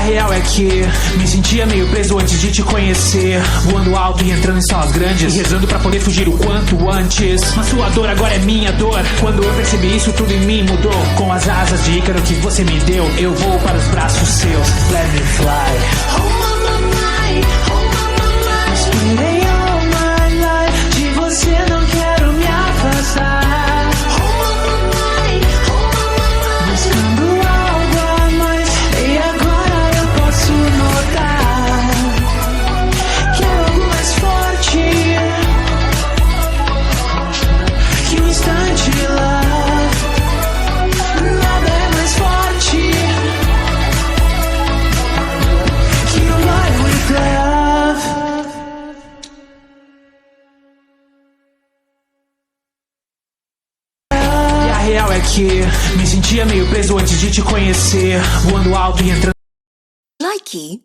real é que me sentia meio preso antes de te conhecer, voando alto e entrando em salas grandes e rezando pra poder fugir o quanto antes. Mas sua dor agora é minha dor. Quando eu percebi isso, tudo em mim mudou. Com as asas de Ícaro que você me deu, eu vou para os braços seus. Let me fly. Esperei all my life, de você não quero me afastar. Buscando algo a mais, e agora eu posso notar que é algo mais forte que um instante love. Nada é mais forte que um life with love. E a real é que me sentia meio preso antes de te conhecer, voando alto e entrando. Likey.